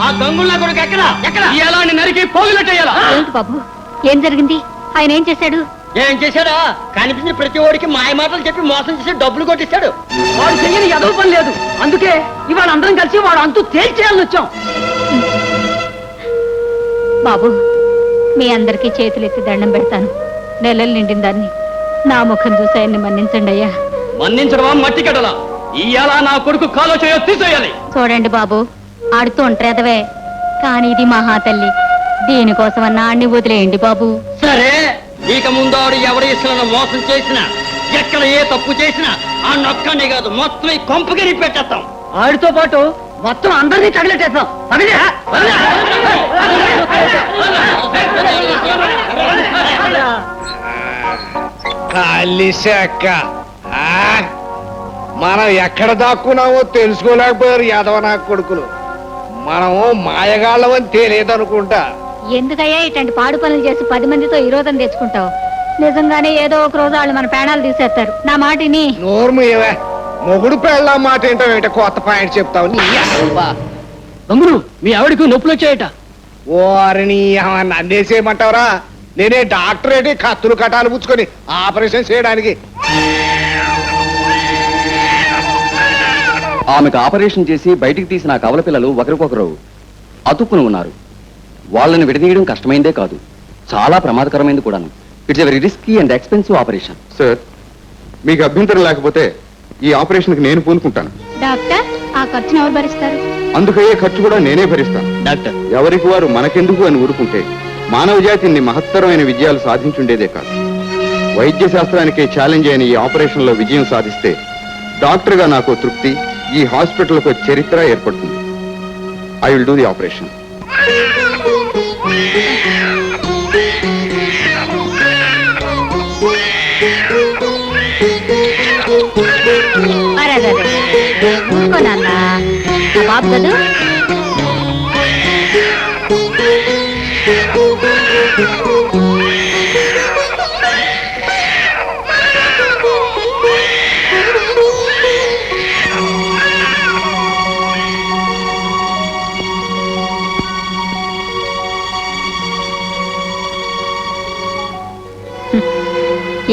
ఆ గంగుల్లా కొడుకు ఎక్కడ ఎక్కడ ఎలా నరికి పోగులట్టేయాలా? ఏంటి బాబు, ఏం జరిగింది? ఆయన ఏం చేశాడు? ఏం చేశాడా? కనిపించిన ప్రతి ఓడికి మాయ మాటలు చెప్పి మోసం చేసి డబ్బులు కొట్టిస్తాడు. వాడు చెయ్యని ఎదవ పని లేదు. అందుకే ఇవాళ అందరం కలిసి వాడు అంతు తేల్చేయాలని వచ్చాం. బాబు, మీ అందరికీ చేతులెత్తి దండం పెడతాను. నెలలు నిండిన దాన్ని నా ముఖం చూసి ఆయన్ని మన్నించండి అయ్యా. మన్నించడమా మట్టి కడలా? ఇయాల నా కొడుకు కాలో చేయో తీసేయాలి. చూడండి బాబు, ఆడుతూ ఉంటారేదవే, కానీ ఇది మహాతల్లి. దీనికోసమన్నా ఆడిని వదిలేయండి బాబు. సరే, ఇక ముందు ఆడు ఎవరి ఇష్టం మోసం చేసినా, ఎక్కడ ఏ తప్పు చేసినా ఆ నొక్కనే కాదు మొత్తం ఈ కొంపగిరి పెట్టేస్తాం. ఆడితో పాటు మొత్తం అందరినీ తగిలెట్టేస్తాం. మనం ఎక్కడ దాక్కున్నామో తెలుసుకోలేకపోయారు యాదవ నా కొడుకులు. మనము మాయగాళ్ళమని తెలియదనుకుంటా. ఎందుకయ్యా ఇట్లాంటి పాడు పనులు చేసి 10 మందితో విరోధం తెచ్చుకుంటావు? నిజంగానే ఏదో ఒక రోజు వాళ్ళు మన ప్రాణాలు తీసేస్తారు. నా మాటిని నోర్ము ఏవే, మొగుడు పెళ్ళ మాట ఏంటో కొత్త పాయింట్ చెప్తావు. తమ్ముడు, మీ ఆవిడకు నొప్పులు వచ్చాయట. ఓరిని అందేసేయమంటావరా? నేనే డాక్టర్ ఏంటి కత్తులు కటాలు పుచ్చుకొని ఆపరేషన్ చేయడానికి? ఆమెకు ఆపరేషన్ చేసి బయటికి తీసిన కవల పిల్లలు ఒకరికొకరు అతుక్కుని ఉన్నారు. వాళ్ళని విడదీయడం కష్టమైందే కాదు, చాలా ప్రమాదకరమైంది కూడాను. It's a very risky and expensive operation. Sir, మీకు అభ్యంతరం లేకపోతే ఈ ఆపరేషన్కి నేను పూనుకుంటాను. డాక్టర్, ఆ ఖర్చును ఎవరు భరిస్తారు? అందుకయ్యే ఖర్చు కూడా నేనే భరిస్తాను. డాక్టర్, ఎవరికి వారు మనకెందుకు అని ఊరుకుంటే మానవ జాతిని మహత్తరమైన విజయాలు సాధించుండేదే కాదు. వైద్య శాస్త్రానికి ఛాలెంజ్ అయిన ఈ ఆపరేషన్లో విజయం సాధిస్తే డాక్టర్గా నాకు తృప్తి, ఈ హాస్పిటల్కు చరిత్ర ఏర్పడుతుంది. I will do the operation. బాబు కదా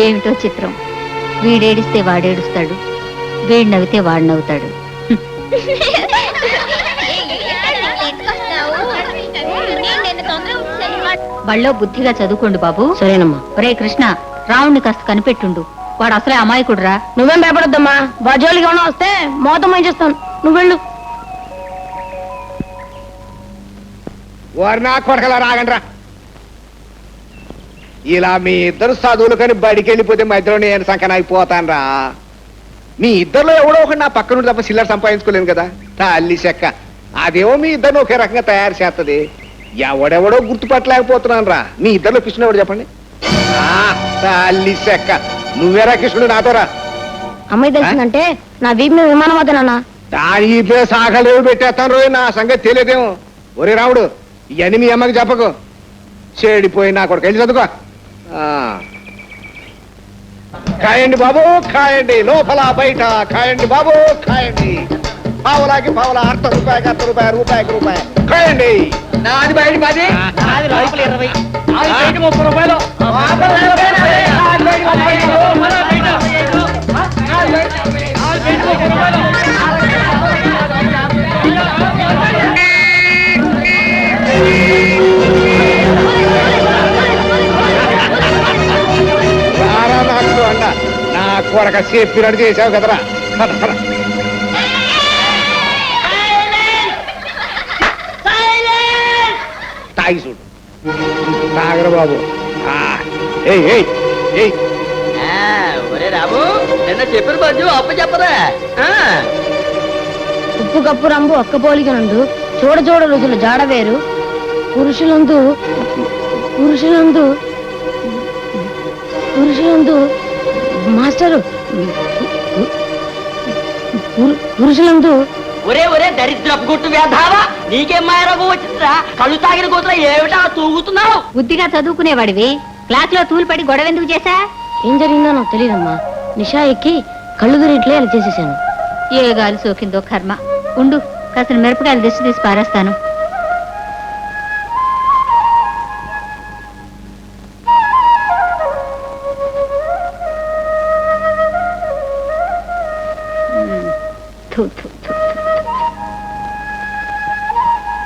ఏమిటో చిత్రం. వీడేడిస్తే వాడేడుస్తాడు, వీడు నవ్వితే వాడు నవ్వుతాడు. బళ్ళో బుద్ధిగా చదువుకోండి బాబు. సరేనమ్మా. ఒరే కృష్ణ, రావుణ్ణి కాస్త కనిపెట్టుండు. వాడు అసలే అమాయకుడురా. నువ్వేం భయపడొద్దమ్మా, బాజోలికి ఏమైనా వస్తే మోతం ఏం చేస్తాను, నువ్వు వెళ్ళు. వారు నా కొడకలా రాగండ్రా. ఇలా మీ ఇద్దరు చదువులు కానీ బడికి వెళ్ళిపోతే మధ్యలో నేను సంకన అయిపోతాను రా. మీ ఇద్దరులో ఎవడో ఒకటి నా పక్క నుండి తప్ప చిల్లర సంపాదించుకోలేను కదా. తల్లి చెక్క, అదేమో మీ ఇద్దరిని ఒకే రకంగా తయారు చేస్తుంది. ఎవడెవడో గుర్తుపట్టలేకపోతున్నాను రా. మీ ఇద్దరిలో కృష్ణుడు ఎవడు చెప్పండి? తల్లి చెక్క, నువ్వేరా కృష్ణుడు నాతో రా. అమ్మాయి తెలిసిందంటే నా వీపు మీద విమానం వద్దనన్నా. దాని సాగలు పెట్టేస్తాను రోజు, నా సంగతి తెలియదేమో. ఒరే రాముడు, ఇవన్నీ మీ అమ్మకి చెప్పకు. చెడిపోయి నా కొడుకు వెళ్ళి చదువుకో. కాయండి బాబు కాయండి, లోపల బయట కాయండి బాబు కాయండి. పావులాకి పావులా, ₹1 రూపాయికి రూపాయి కాయండి. నాది బయట 10, నాది లోపల 20, నాది బయట ₹30. నా కొడక చెప్పినట్టు చేసావు కదరా. తాగి చూడు తాగరు బాబు. ఒరే రాబు, నిన్న చెప్పిన బాజు అప్పు చెప్పరా? ఉప్పు కప్పు రంబు ఒక్క పోలికనుండు, చూడ చూడ రుజులు జాడ వేరు. పురుషులందు పురుషులందు పురుషులందు మాస్టరు పురుషులందు. ఒరే ఒరే దరిద్రపు గుట్టు వేధావా, నీకేం మాయరోగం వచ్చిందిరా? కళ్ళు తాగిన కూతురా ఏమిటా తూగుతున్నావు? బుద్ధిగా చదువుకునేవాడివి క్లాస్ లో తూలు పడి గొడవ ఎందుకు చేశా? ఏం జరిగిందో నాకు తెలియదమ్మా. నిషా ఎక్కి కళ్ళు తిరిగిట్లే అలా చేసేసాను. ఏ గాలి సోకిందో కర్మ. ఉండు, కాసిన మిరపకాయలు దిష్టి తీసి పారేస్తాను. థు, థు, థు, థు,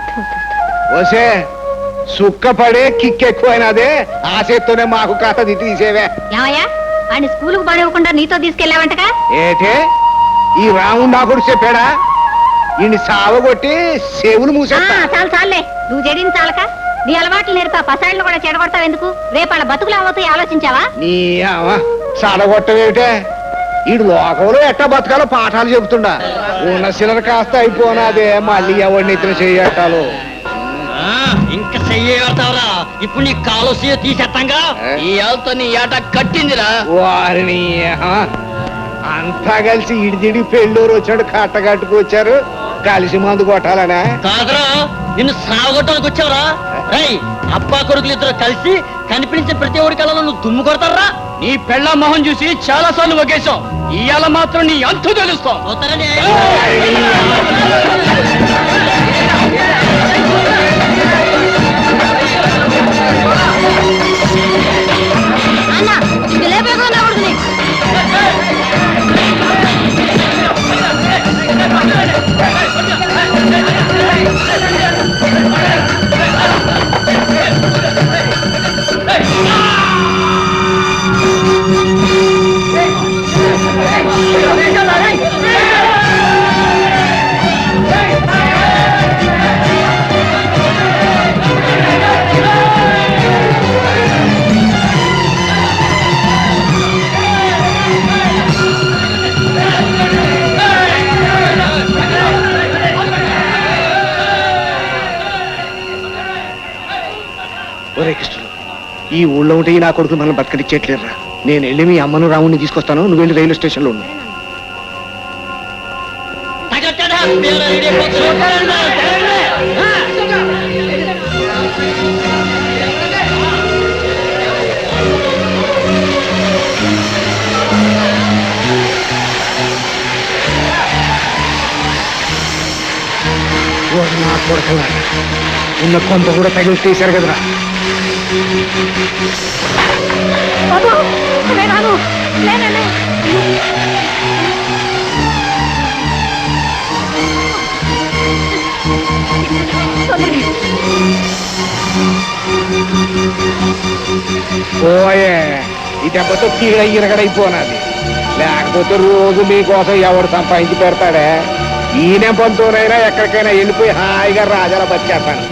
థు, థు, థు. ఓసే సుక్కపడే కిక్ ఎక్కువైనదే ఆ చేత్తోనే మాకు కథది తీసేవే. ఏమయ్యా, ఆయన స్కూలుకు పనివ్వకుండా నీతో తీసుకెళ్ళావంటగా? ఏటే ఈ రాముడు నా కొడుకు చెప్పాడా? ఈయన్ని సావగొట్టి చెవులు మూసేస్తా. చాలు చాలులే, నువ్వు చెడింది చాలక నీ అలవాట్లు నేర్పా పసాయిలను కూడా చెడగొడతావు ఎందుకు? రేపు వాళ్ళ బతుకులు అవ్వతాయి ఆలోచించావా? నీ సాడగొట్టవేటే? ఈడు లోకంలో ఎట్టా బతకాలో పాఠాలు చెబుతుండా. ఉన్న సిలర్ కాస్త అయిపోనాదే, మళ్ళీ ఎవరిని ఇతర చెయ్యట్టాలు. ఇంకా చెయ్యవరా? ఇప్పుడు నీ కాలు తీసేస్తాంగా. ఈ ఆలతో నీ ఆట కట్టిందిరా. వారిని అంతా కలిసి ఇడిదిడి పెళ్ళూరు వచ్చాడు, కట్టగట్టుకు వచ్చారు, కలిసి మందు కొట్టాలనే. కాదురా, నిన్ను సాగొట్టడానికి వచ్చావురా. రై, అబ్బా కొడుకులు ఇద్దరు కలిసి కనిపించే ప్రతి ఒడి కళలో నువ్వు దుమ్ము కొడతారా? నీ పెళ్ళ మొహం చూసి చాలా సార్లు ఒకేసాం. ఇవాళ మాత్రం నీ అంతు తెలుస్తాం. ఒరే కృష్ణుడు, ఈ ఊళ్ళో ఉంటే నా కొడుకు మనం బతకనిచ్చేట్లేరా. నేను వెళ్ళి మీ అమ్మను రాముడిని తీసుకొస్తాను, నువ్వు వెళ్ళి రైల్వే స్టేషన్లో ఉండు. నా కొడుకులా ఉన్న కొంత కూడా తగిలిస్తేసారు కదరా. పోయే ఈ దెబ్బతో ఇరగడైపోనాది. లేకపోతే రోజు మీకోసం ఎవరు సంపాదించి పెడతాడే? ఈ నెంపంతోనైనా ఎక్కడికైనా వెళ్ళిపోయి హాయిగా రాజాల బతికేస్తాను.